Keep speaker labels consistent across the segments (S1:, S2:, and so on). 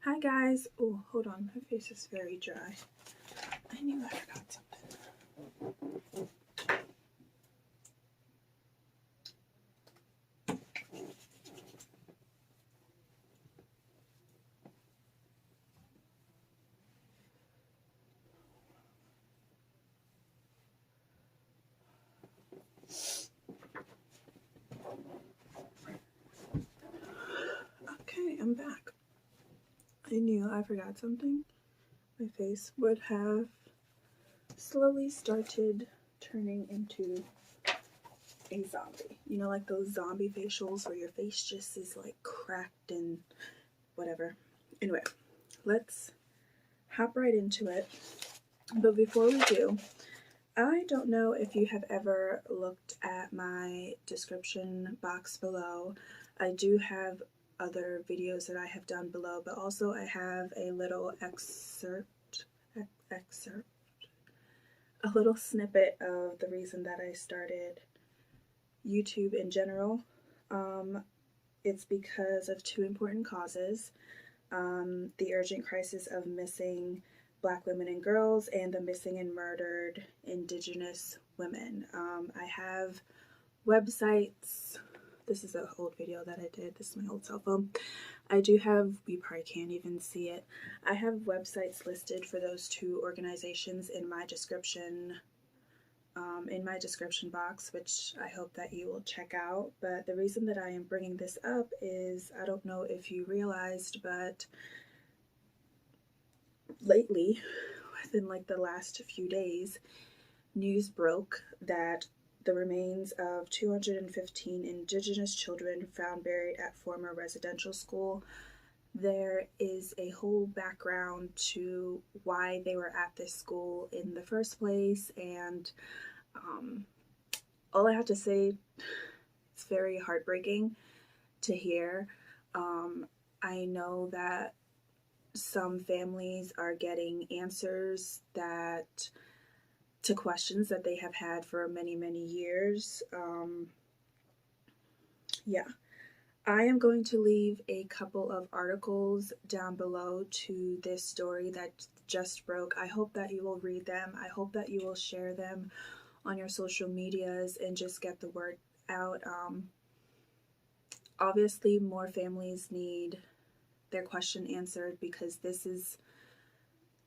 S1: Hi guys. Oh, hold on. My face is very dry. I knew I forgot something. Okay, I'm back. I knew I forgot something. My face would have slowly started turning into a zombie. You know, like those zombie facials where your face just is like cracked and whatever. Anyway, let's hop right into it. But before we do, I don't know if you have ever looked at my description box below. I do have other videos that I have done below, but also I have a little a little snippet of the reason that I started YouTube in general. It's because of two important causes. The urgent crisis of missing Black women and girls and the missing and murdered Indigenous women. I have websites. This is an old video that I did. This is my old cell phone. I do have, you probably can't even see it. I have websites listed for those two organizations in my description box, which I hope that you will check out. But the reason that I am bringing this up is, I don't know if you realized, but lately, within like the last few days, news broke that the remains of 215 Indigenous children found buried at former residential school. There is a whole background to why they were at this school in the first place, and all I have to say, it's very heartbreaking to hear. I know that some families are getting answers to questions that they have had for many, many years. Yeah. I am going to leave a couple of articles down below to this story that just broke. I hope that you will read them. I hope that you will share them on your social medias and just get the word out. Obviously, more families need their question answered, because this is,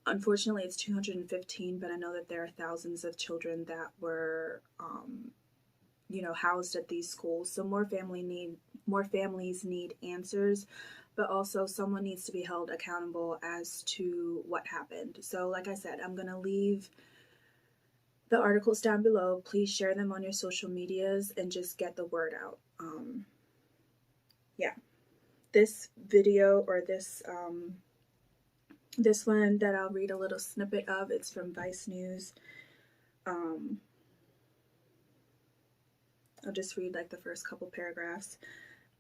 S1: unfortunately, it's 215, but I know that there are thousands of children that were, housed at these schools. So more families need answers, but also someone needs to be held accountable as to what happened. So like I said, I'm going to leave the articles down below. Please share them on your social medias and just get the word out. Yeah. This video, or this one that I'll read a little snippet of, it's from Vice News. I'll just read like the first couple paragraphs.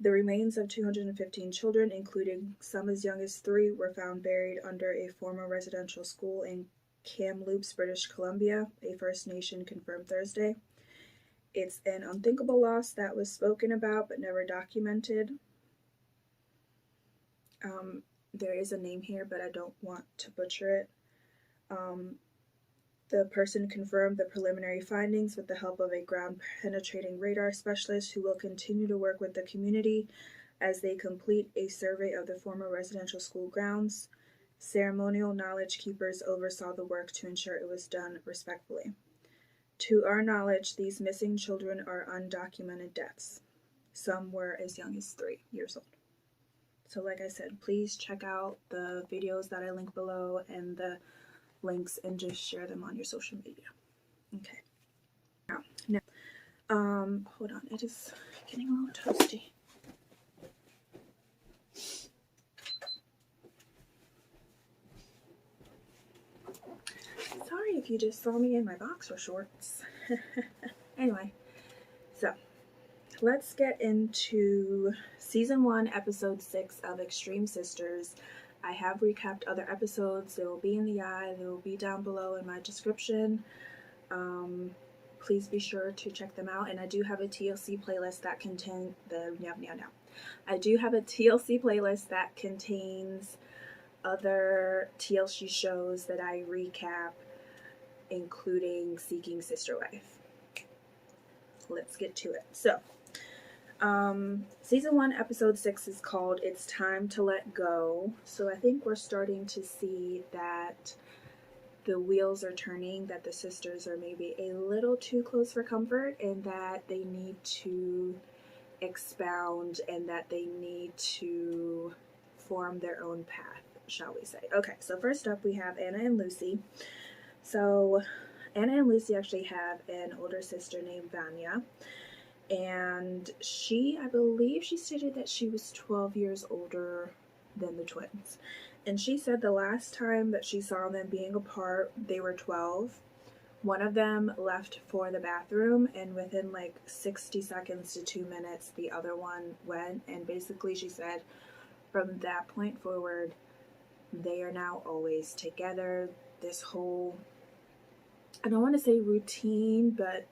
S1: The remains of 215 children, including some as young as 3, were found buried under a former residential school in Kamloops, British Columbia, a First Nation confirmed Thursday. It's an unthinkable loss that was spoken about but never documented. There is a name here, but I don't want to butcher it. The person confirmed the preliminary findings with the help of a ground-penetrating radar specialist who will continue to work with the community as they complete a survey of the former residential school grounds. Ceremonial knowledge keepers oversaw the work to ensure it was done respectfully. To our knowledge, these missing children are undocumented deaths. Some were as young as 3 years old. So like I said, please check out the videos that I link below and the links, and just share them on your social media. Okay. Now, hold on, it is getting a little toasty. Sorry if you just saw me in my boxer shorts. Anyway, so let's get into season 1, episode 6 of Extreme Sisters. I have recapped other episodes. They will be in the eye. They will be down below in my description. Please be sure to check them out. And I do have a TLC playlist that contains other TLC shows that I recap, including Seeking Sister Wife. Let's get to it. So, season 1, episode 6 is called It's Time to Let Go. So I think we're starting to see that the wheels are turning, that the sisters are maybe a little too close for comfort, and that they need to expound, and that they need to form their own path, shall we say. Okay, so first up we have Anna and Lucy. So Anna and Lucy actually have an older sister named Vanya, and I believe she stated that she was 12 years older than the twins. And she said the last time that she saw them being apart, they were 12. One of them left for the bathroom, and within like 60 seconds to 2 minutes, the other one went. And basically she said from that point forward, they are now always together. This whole, I don't want to say routine, but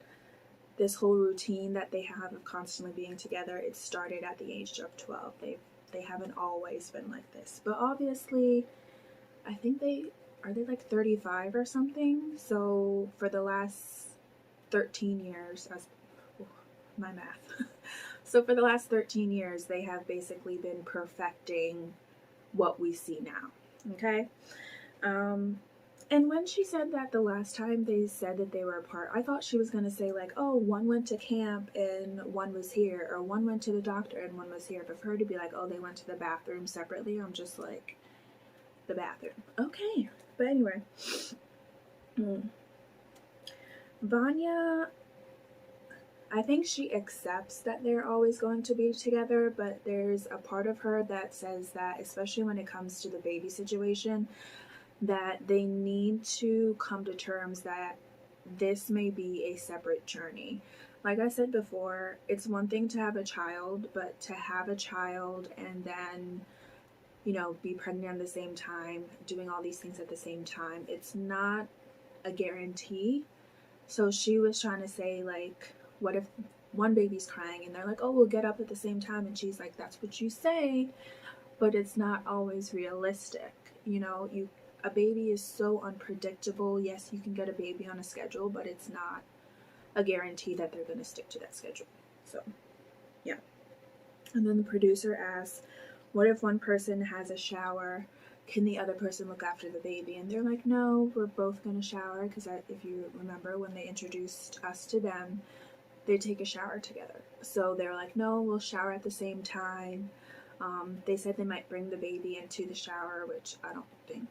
S1: this whole routine that they have of constantly being together, it started at the age of 12. They haven't always been like this. But obviously, I think they like 35 or something? So for the last 13 years, my math. So for the last 13 years, they have basically been perfecting what we see now. Okay? And when she said that the last time they said that they were apart, I thought she was going to say like, oh, one went to camp and one was here, or one went to the doctor and one was here. But for her to be like, oh, they went to the bathroom separately, I'm just like, the bathroom. Okay. But anyway. Vanya, I think she accepts that they're always going to be together, but there's a part of her that says that, especially when it comes to the baby situation, that they need to come to terms that this may be a separate journey. Like I said before, it's one thing to have a child, but to have a child and then, you know, be pregnant at the same time, doing all these things at the same time, it's not a guarantee. So she was trying to say, like, what if one baby's crying and they're like, oh, we'll get up at the same time, and she's like, that's what you say, but it's not always realistic. You know, a baby is so unpredictable. Yes, you can get a baby on a schedule, but it's not a guarantee that they're going to stick to that schedule. So, yeah. And then the producer asks, what if one person has a shower? Can the other person look after the baby? And they're like, no, we're both going to shower, because if you remember when they introduced us to them, they take a shower together. So they're like, no, we'll shower at the same time. They said they might bring the baby into the shower, which I don't think.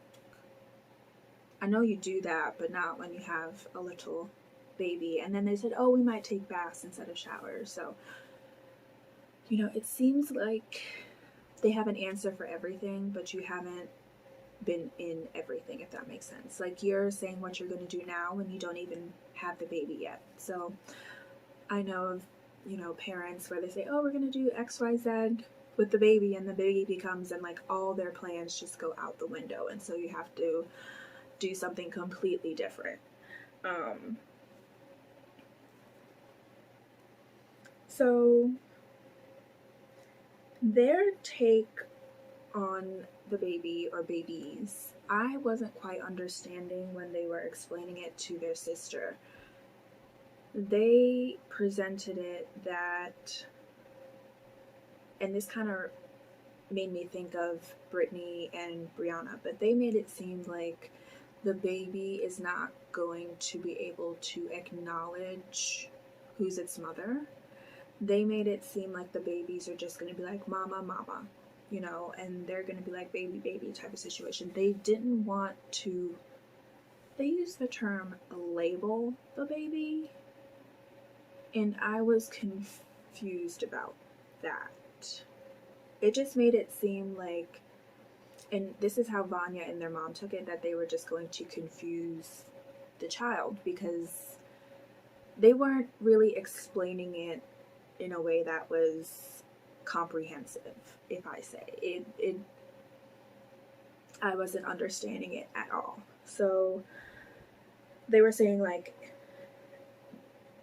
S1: I know you do that, but not when you have a little baby. And then they said, oh, we might take baths instead of showers. So, you know, it seems like they have an answer for everything, but you haven't been in everything, if that makes sense. Like, you're saying what you're going to do now when you don't even have the baby yet. So I know of, you know, parents where they say, oh, we're going to do X, Y, Z with the baby, and the baby comes and like all their plans just go out the window, and so you have to do something completely different. So their take on the baby or babies, I wasn't quite understanding when they were explaining it to their sister. They presented it that, and this kind of made me think of Brittany and Brianna, but they made it seem like the baby is not going to be able to acknowledge who's its mother. They made it seem like the babies are just going to be like, mama, mama, you know, and they're going to be like baby, baby type of situation. They didn't want to, they used the term label the baby, and I was confused about that. It just made it seem like, and this is how Vanya and their mom took it, that they were just going to confuse the child, because they weren't really explaining it in a way that was comprehensive, if I say. I wasn't understanding it at all. So they were saying like,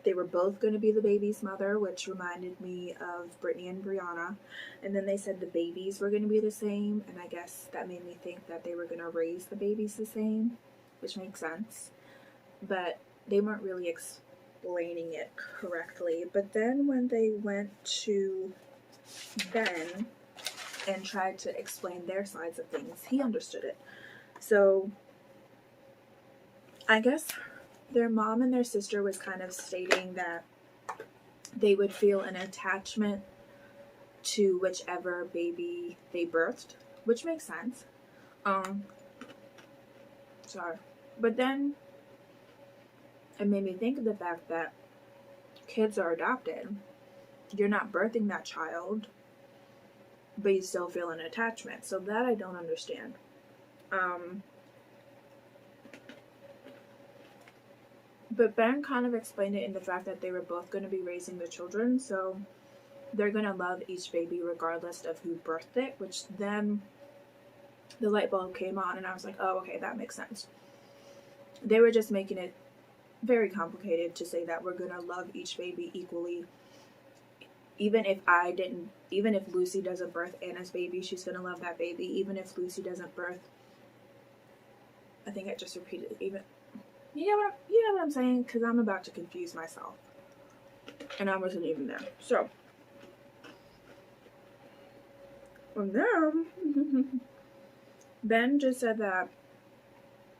S1: they were both going to be the baby's mother, which reminded me of Brittany and Brianna. And then they said the babies were going to be the same, and I guess that made me think that they were going to raise the babies the same, which makes sense. But they weren't really explaining it correctly. But then when they went to Ben and tried to explain their sides of things, he understood it. So I guess their mom and their sister was kind of stating that they would feel an attachment to whichever baby they birthed, which makes sense. Sorry. But then it made me think of the fact that kids are adopted. You're not birthing that child, but you still feel an attachment. So that I don't understand. But Ben kind of explained it in the fact that they were both going to be raising the children, so they're going to love each baby regardless of who birthed it, which then the light bulb came on and I was like, oh, okay, that makes sense. They were just making it very complicated to say that we're going to love each baby equally. Even if Lucy doesn't birth Anna's baby, she's going to love that baby. Even if Lucy doesn't birth, I think I just repeated it, you know what I'm saying? Because I'm about to confuse myself. And I wasn't even there. So, from there, Ben just said that,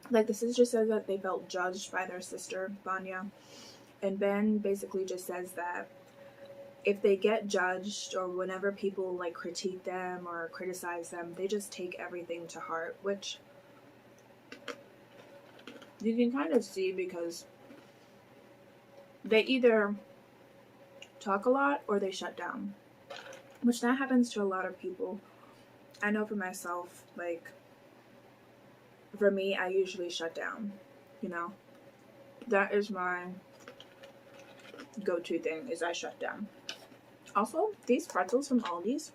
S1: like, the sister said that they felt judged by their sister, Bonnet. And Ben basically just says that if they get judged or whenever people, like, critique them or criticize them, they just take everything to heart, which you can kind of see because they either talk a lot or they shut down, which that happens to a lot of people. I know for myself, like, for me, I usually shut down, you know. That is my go-to thing, is I shut down. Also, these pretzels from Aldi's,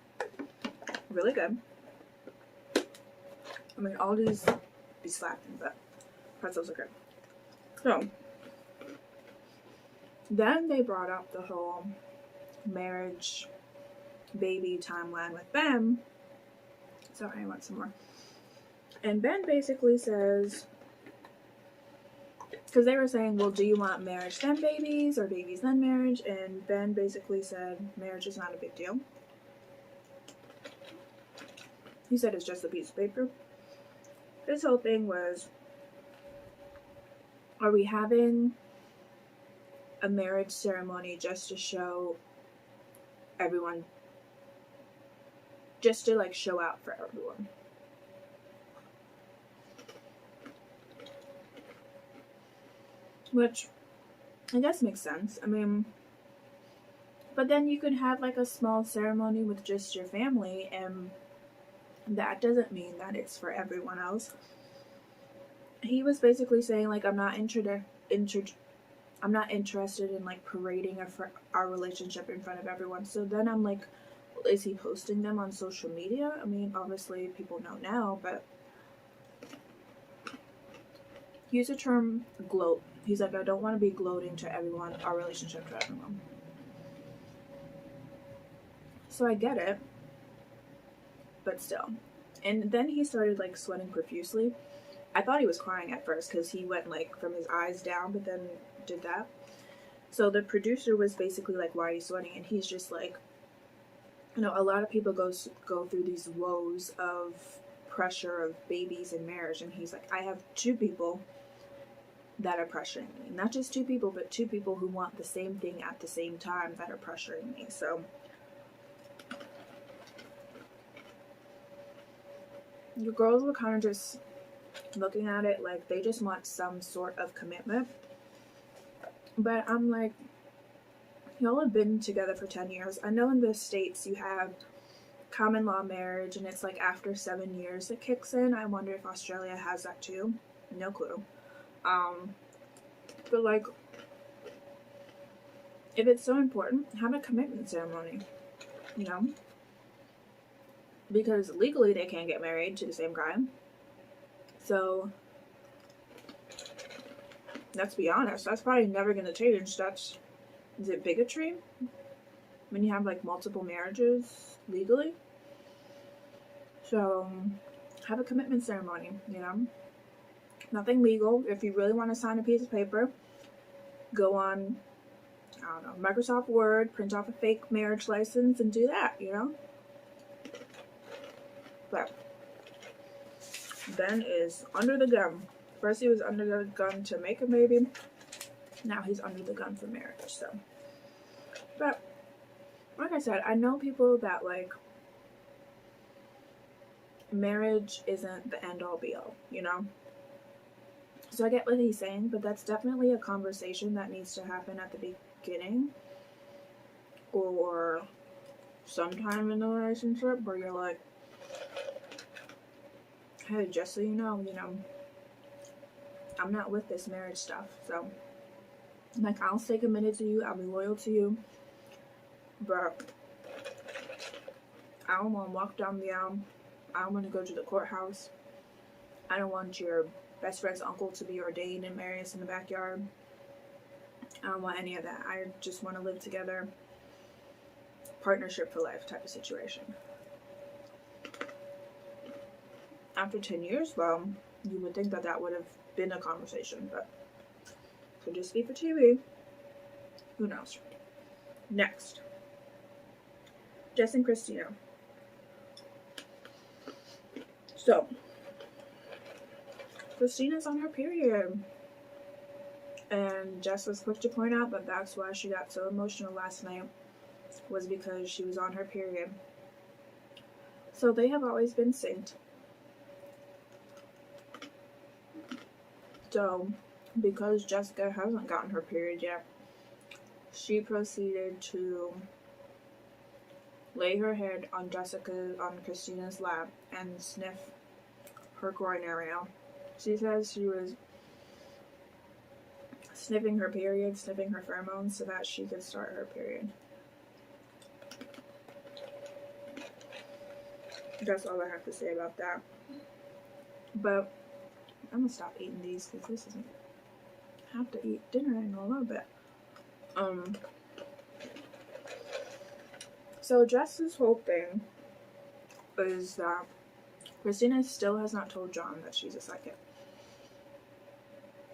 S1: really good. I mean, Aldi's be slapping, but pretzels are good. So, then they brought up the whole marriage baby timeline with Ben. Sorry, I want some more. And Ben basically says, because they were saying, well, do you want marriage then babies or babies then marriage? And Ben basically said marriage is not a big deal. He said it's just a piece of paper. His whole thing was, are we having a marriage ceremony just to show everyone, just to, like, show out for everyone? Which I guess makes sense. I mean, but then you could have, like, a small ceremony with just your family, and that doesn't mean that it's for everyone else. He was basically saying, like, I'm not interested in, like, parading our relationship in front of everyone. So then I'm like, well, is he posting them on social media? I mean, obviously people know now, but use the term gloat. He's like, I don't want to be gloating to everyone, our relationship to everyone. So I get it, but still. And then he started, like, sweating profusely. I thought he was crying at first because he went, like, from his eyes down, but then did that. So the producer was basically like, why are you sweating? And he's just like, you know, a lot of people go through these woes of pressure of babies and marriage. And he's like, I have 2 people that are pressuring me. Not just 2 people, but 2 people who want the same thing at the same time that are pressuring me. So the girls were kind of just looking at it like they just want some sort of commitment. But I'm like, y'all have been together for 10 years. I know in the States you have common law marriage and it's like after 7 years it kicks in. I wonder if Australia has that too. No clue. But, like, if it's so important, have a commitment ceremony, you know? Because legally they can't get married to the same guy. So, let's be honest, that's probably never going to change. That's is it bigotry when you have like multiple marriages legally? So have a commitment ceremony, you know? Nothing legal. If you really want to sign a piece of paper, go on, I don't know, Microsoft Word, print off a fake marriage license and do that, you know? But Ben is under the gun. First he was under the gun to make a baby. Now he's under the gun for marriage, so. But, like I said, I know people that, like, marriage isn't the end-all be-all, you know? So I get what he's saying, but that's definitely a conversation that needs to happen at the beginning. Or sometime in the relationship where you're like, hey, just so you know, I'm not with this marriage stuff, so, like, I'll stay committed to you, I'll be loyal to you, but I don't want to walk down the aisle, I don't want to go to the courthouse, I don't want your best friend's uncle to be ordained and marry us in the backyard, I don't want any of that, I just want to live together, partnership for life type of situation. After 10 years, well, you would think that that would have been a conversation, but could just be for TV. Who knows? Next, Jess and Christina. So, Christina's on her period, and Jess was quick to point out that that's why she got so emotional last night, was because she was on her period. So they have always been synced. So, because Jessica hasn't gotten her period yet, she proceeded to lay her head on Christina's lap and sniff her groin area. She says she was sniffing her period, sniffing her pheromones so that she could start her period. That's all I have to say about that. But I'm gonna stop eating these because this isn't. I have to eat dinner in a little bit. So Jess's whole thing is that Christina still has not told John that she's a psychic.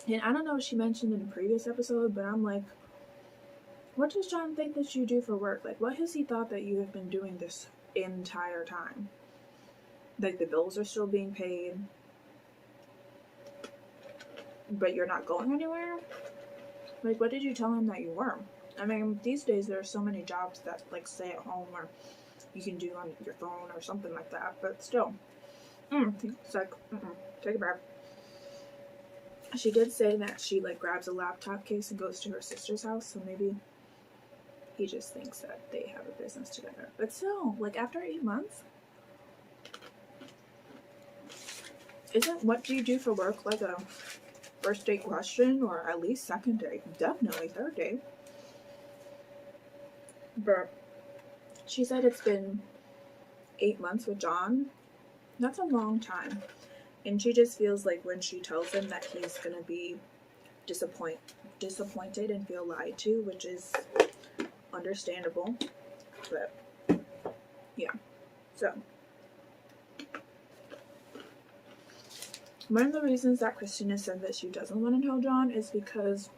S1: And I don't know if she mentioned in a previous episode, but I'm like, what does John think that you do for work? Like, what has he thought that you have been doing this entire time? Like, the bills are still being paid, but you're not going anywhere? Like, what did you tell him that you were? I mean, these days there are so many jobs that, like, stay at home or you can do on your phone or something like that, but still. It's like, take a breath. She did say that she, like, grabs a laptop case and goes to her sister's house, so maybe he just thinks that they have a business together. But still, like, after 8 months, isn't what do you do for work like a first date question, or at least second date, definitely third date? But she said it's been 8 months with John. That's a long time. And she just feels like when she tells him that he's gonna be disappointed and feel lied to, which is understandable. But yeah. So one of the reasons that Christina said that she doesn't want to tell John is because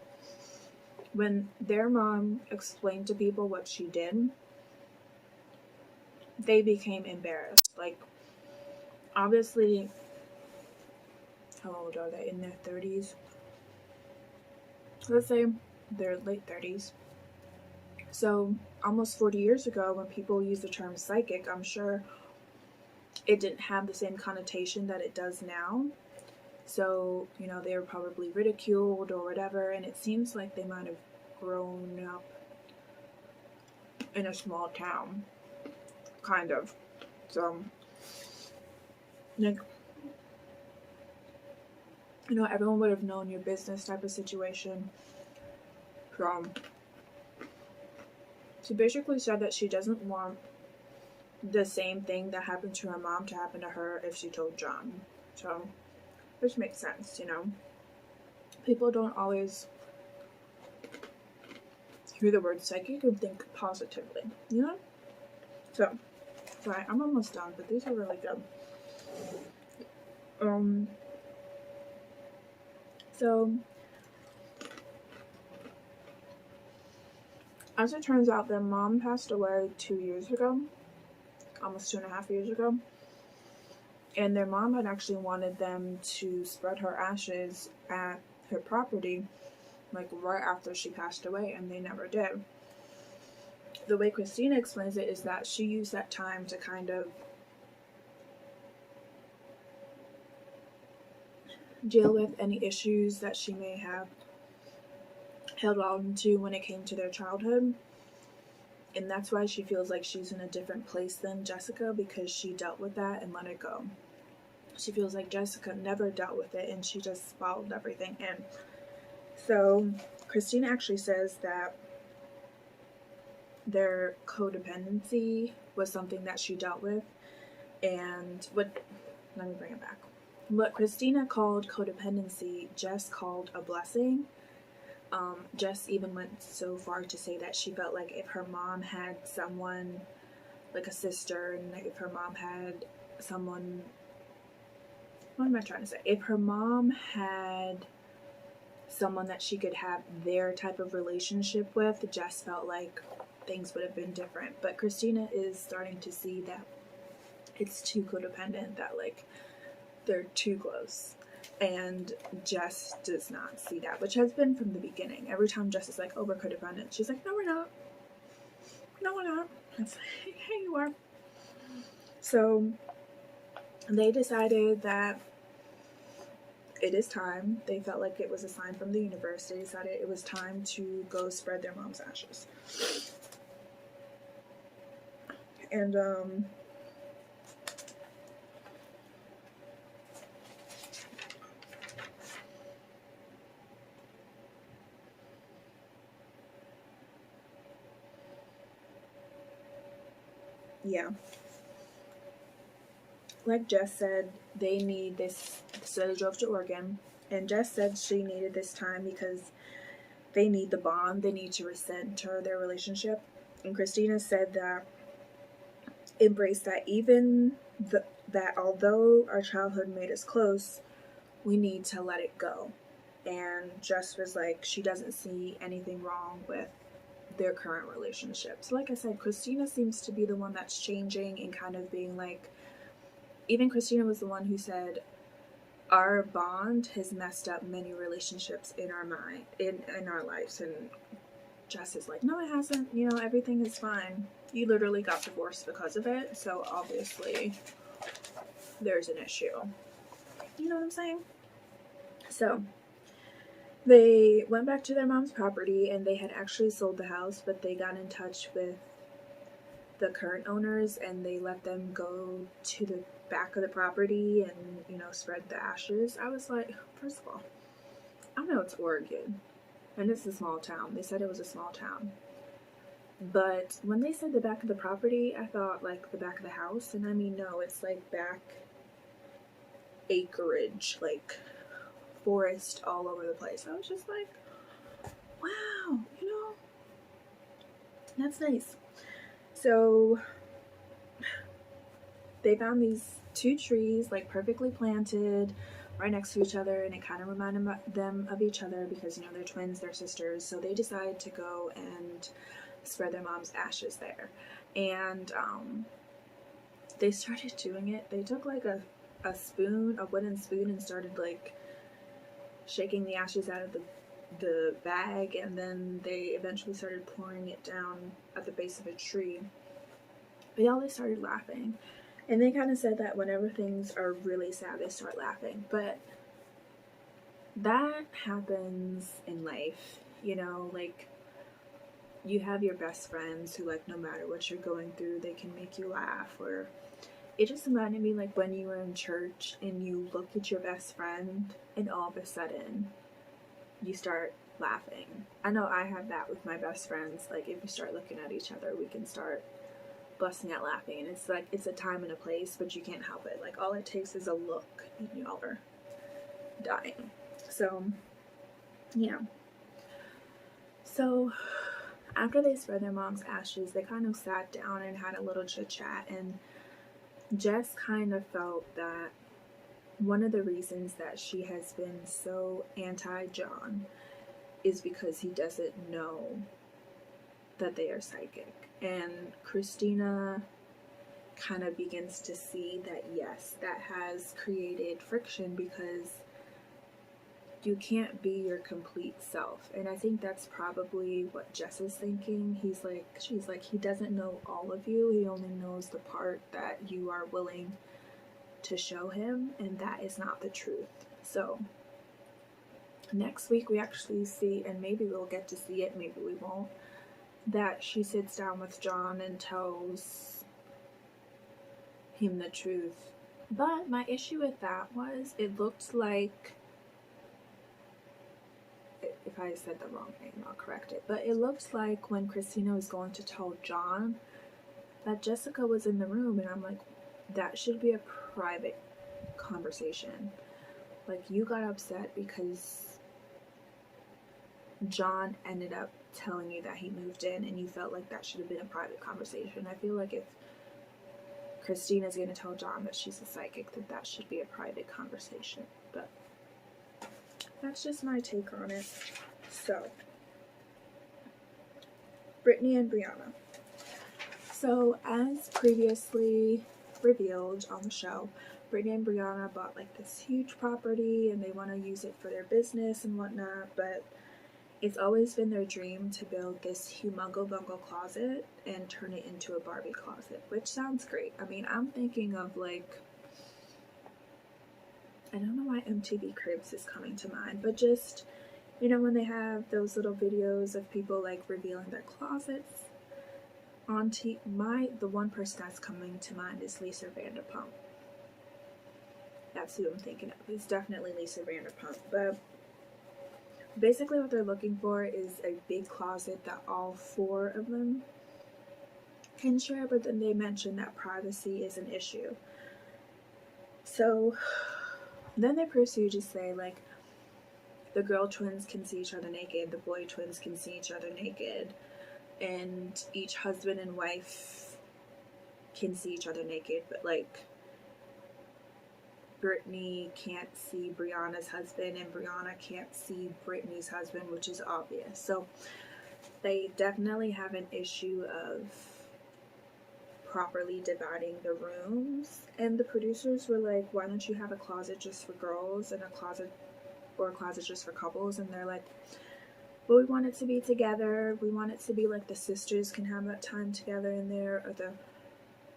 S1: when their mom explained to people what she did, they became embarrassed. Like, obviously, how old are they? In their 30s? Let's say they're late 30s. So, almost 40 years ago, when people used the term psychic, I'm sure it didn't have the same connotation that it does now. So, you know, they were probably ridiculed or whatever, and it seems like they might have grown up in a small town. Kind of. So, like, you know, everyone would have known your business type of situation. She basically said that she doesn't want the same thing that happened to her mom to happen to her if she told John. So, which makes sense, you know. People don't always hear the word psychic and think positively, you know? So, sorry, I'm almost done, but these are really good. So, as it turns out, their mom passed away 2 years ago, almost 2.5 years ago. And their mom had actually wanted them to spread her ashes at her property, like right after she passed away, and they never did. The way Christina explains it is that she used that time to kind of deal with any issues that she may have held on to when it came to their childhood. And that's why she feels like she's in a different place than Jessica, because she dealt with that and let it go. She feels like Jessica never dealt with it and she just followed everything in. So Christina actually says that their codependency was something that she dealt with, and let me bring it back. What Christina called codependency, Jess called a blessing. Jess even went so far to say that she felt like if her mom had someone, like a sister, and if her mom had someone, what am I trying to say? If her mom had someone that she could have their type of relationship with, Jess felt like things would have been different. But Christina is starting to see that it's too codependent, that like they're too close. And Jess does not see that, which has been from the beginning. Every time Jess is like, oh, we're codependent, she's like, no, we're not. No, we're not. It's like, hey, you are. So they decided that it is time. They felt like it was a sign from the universe. They decided it was time to go spread their mom's ashes. And yeah, like Jess said, they need this. So they drove to Oregon, and Jess said she needed this time because they need the bond. They need to recenter their relationship. And Christina said that embrace that even that although our childhood made us close, we need to let it go. And Jess was like, she doesn't see anything wrong with their current relationship. So like I said, Christina seems to be the one that's changing and kind of being like, even Christina was the one who said, our bond has messed up many relationships in our mind, in our lives. And Jess is like, no, it hasn't. You know, everything is fine. You literally got divorced because of it. So obviously there's an issue. You know what I'm saying? So they went back to their mom's property, and they had actually sold the house, but they got in touch with the current owners and they let them go to the back of the property and, you know, spread the ashes. I was like, first of all, I know it's Oregon and it's a small town. They said it was a small town. But when they said the back of the property, I thought like the back of the house. And I mean, no, it's like back acreage, like forest all over the place. I was just like, wow, you know, that's nice. So they found these 2 trees like perfectly planted right next to each other, and it kind of reminded them of each other because, you know, they're twins, they're sisters. So they decided to go and spread their mom's ashes there. And they started doing it. They took like a wooden spoon, and started like shaking the ashes out of the bag, and then they eventually started pouring it down at the base of a tree. They all started laughing. And they kind of said that whenever things are really sad, they start laughing. But that happens in life, you know, like you have your best friends who, like, no matter what you're going through, they can make you laugh. Or it just reminded me like when you were in church and you look at your best friend and all of a sudden you start laughing. I know I have that with my best friends. Like if we start looking at each other, we can start busting out laughing, and it's like it's a time and a place, but you can't help it. Like all it takes is a look and y'all are dying. So yeah, so after they spread their mom's ashes, they kind of sat down and had a little chit chat, and Jess kind of felt that one of the reasons that she has been so anti-John is because he doesn't know that they are psychic. And Christina kind of begins to see that, yes, that has created friction because you can't be your complete self. And I think that's probably what Jess is thinking. She's like, he doesn't know all of you. He only knows the part that you are willing to show him, and that is not the truth. So next week we actually see, and maybe we'll get to see it, maybe we won't, that she sits down with John and tells him the truth. But my issue with that was, it looked like, if I said the wrong name, I'll correct it, but it looked like when Christina was going to tell John that Jessica was in the room, and I'm like, that should be a private conversation. Like, you got upset because John ended up telling you that he moved in, and you felt like that should have been a private conversation. I feel like if Christina's going to tell John that she's a psychic, that should be a private conversation. But that's just my take on it. So, Brittany and Brianna. So, as previously revealed on the show, Brittany and Brianna bought like this huge property and they want to use it for their business and whatnot, but it's always been their dream to build this humongo bungo closet and turn it into a Barbie closet, which sounds great. I mean, I'm thinking of like, I don't know why MTV Cribs is coming to mind, but just, you know, when they have those little videos of people like revealing their closets on the one person that's coming to mind is Lisa Vanderpump. That's who I'm thinking of. It's definitely Lisa Vanderpump. But basically what they're looking for is a big closet that all four of them can share, but then they mention that privacy is an issue. So then they proceed to say, like, the girl twins can see each other naked, the boy twins can see each other naked, and each husband and wife can see each other naked, but like Brittany can't see Brianna's husband and Brianna can't see Brittany's husband, which is obvious. So they definitely have an issue of properly dividing the rooms, and the producers were like, why don't you have a closet just for girls and a closet just for couples? And they're like, but we want it to be together. We want it to be like the sisters can have that time together in there, or the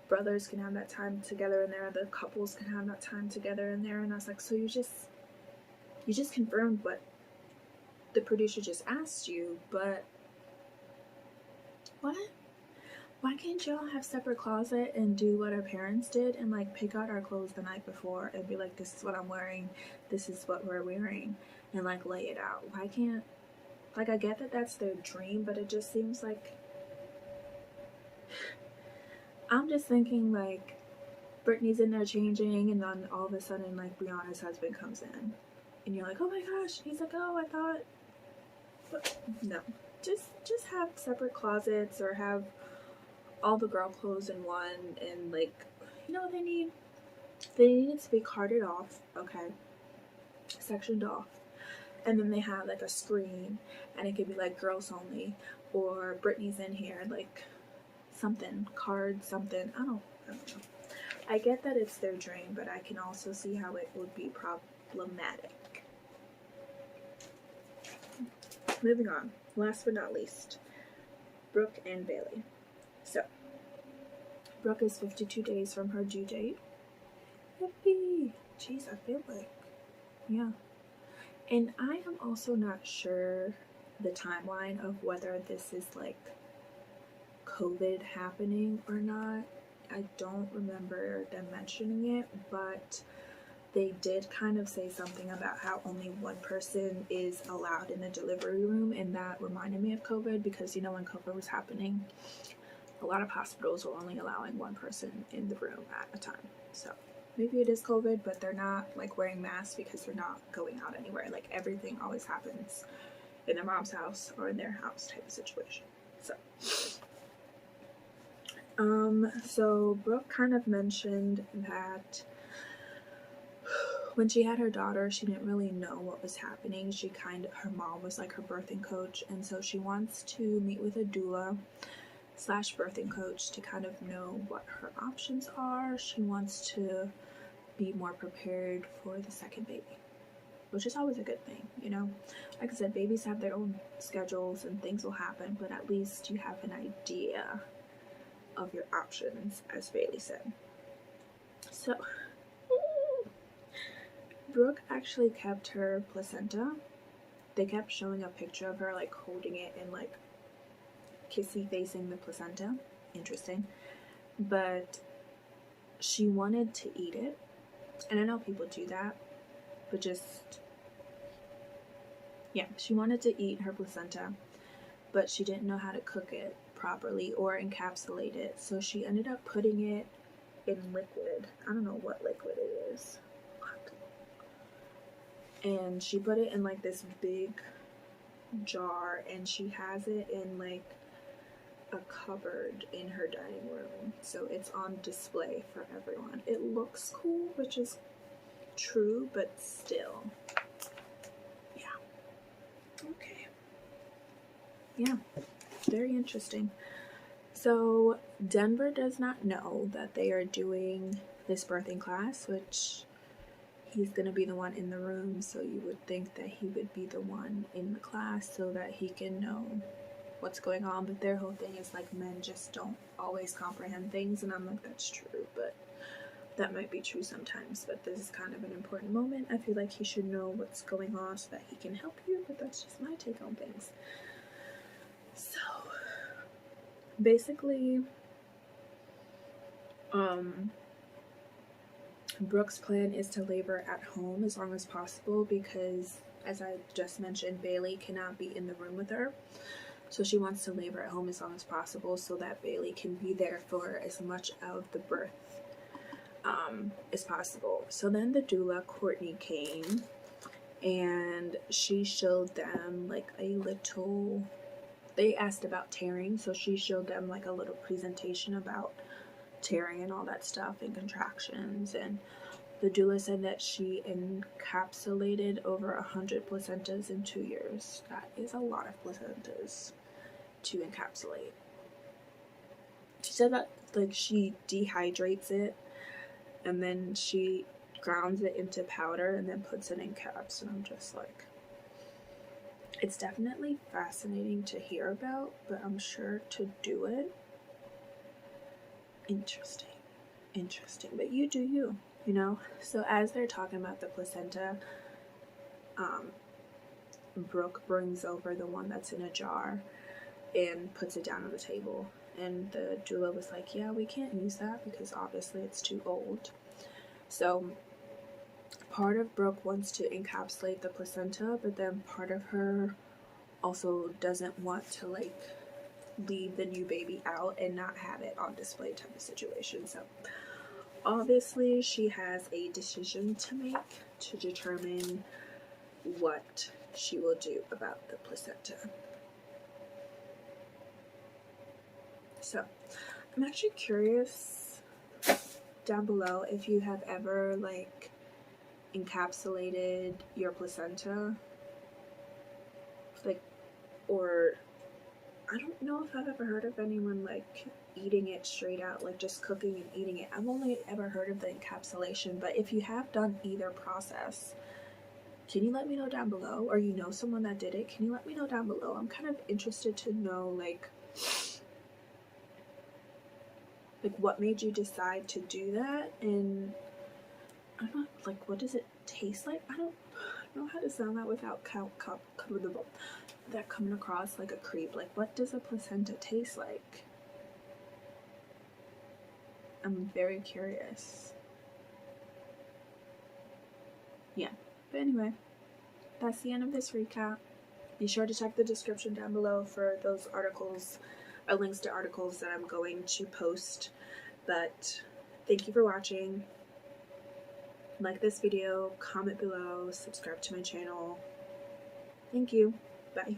S1: brothers can have that time together in there, the couples can have that time together in there. And I was like, so you just confirmed what the producer just asked you, but what? Why can't y'all have separate closet and do what our parents did and like pick out our clothes the night before and be like, this is what I'm wearing, this is what we're wearing, and like lay it out? Why can't, like, I get that that's their dream, but it just seems like, I'm just thinking like Brittany's in there changing, and then all of a sudden like Brianna's husband comes in and you're like, oh my gosh, he's like, oh, I thought, but no, just have separate closets, or have all the girl clothes in one, and like, you know, they need it to be carted off, okay, sectioned off, and then they have like a screen and it could be like girls only, or Brittany's in here, like something, card, something, I don't know. I get that it's their dream, but I can also see how it would be problematic. Moving on, last but not least, Brooke and Bailey. So, Brooke is 52 days from her due date. Yippee! Jeez, I feel like, yeah. And I am also not sure the timeline of whether this is like COVID happening or not. I don't remember them mentioning it, but they did kind of say something about how only one person is allowed in the delivery room, and that reminded me of COVID, because, you know, when COVID was happening, a lot of hospitals were only allowing one person in the room at a time. So maybe it is COVID, but they're not like wearing masks because they're not going out anywhere. Like, everything always happens in their mom's house or in their house type of situation. So So Brooke kind of mentioned that when she had her daughter, she didn't really know what was happening. Her mom was like her birthing coach, and so she wants to meet with a doula / birthing coach to kind of know what her options are. She wants to be more prepared for the second baby, which is always a good thing, you know. Like I said, babies have their own schedules and things will happen, but at least you have an idea of your options, as Bailey said. So Brooke actually kept her placenta. They kept showing a picture of her like holding it and like kissy facing the placenta. Interesting. But she wanted to eat it, and I know people do that, but she wanted to eat her placenta, but she didn't know how to cook it properly or encapsulate it, so she ended up putting it in liquid. I don't know what liquid it is. And she put it in like this big jar, and she has it in like a cupboard in her dining room, so it's on display for everyone. It looks cool, which is true, but still, yeah. Okay. Yeah, very interesting. So Denver does not know that they are doing this birthing class, which he's going to be the one in the room, so you would think that he would be the one in the class so that he can know what's going on. But their whole thing is like, men just don't always comprehend things, and I'm like, that's true, but that might be true sometimes. But this is kind of an important moment. I feel like he should know what's going on so that he can help you, but that's just my take on things. So basically, Brooke's plan is to labor at home as long as possible because, as I just mentioned, Bailey cannot be in the room with her. So she wants to labor at home as long as possible so that Bailey can be there for as much of the birth as possible. So then the doula, Courtney, came and she showed them like a little, they asked about tearing, so she showed them like a little presentation about tearing and all that stuff and contractions. And the doula said that she encapsulated over 100 placentas in 2 years. That is a lot of placentas to encapsulate. She said that like she dehydrates it and then she grounds it into powder and then puts it in caps, and I'm just like, it's definitely fascinating to hear about, but I'm sure to do it, interesting, but you do you, you know. So as they're talking about the placenta, Brooke brings over the one that's in a jar and puts it down on the table, and the doula was like, yeah, we can't use that because obviously it's too old. So part of Brooke wants to encapsulate the placenta, but then part of her also doesn't want to like leave the new baby out and not have it on display type of situation. So obviously she has a decision to make to determine what she will do about the placenta. So I'm actually curious down below if you have ever like encapsulated your placenta, like, or I don't know if I've ever heard of anyone like eating it straight out, like just cooking and eating it. I've only ever heard of the encapsulation, but if you have done either process, can you let me know down below, or you know someone that did it, can you let me know down below? I'm kind of interested to know like what made you decide to do that, and I don't know, like, what does it taste like? I don't know how to sound that without that coming across like a creep. Like, what does a placenta taste like? I'm very curious. Yeah, but anyway, that's the end of this recap. Be sure to check the description down below for those articles, or links to articles that I'm going to post. But thank you for watching. Like this video, comment below, subscribe to my channel. Thank you. Bye.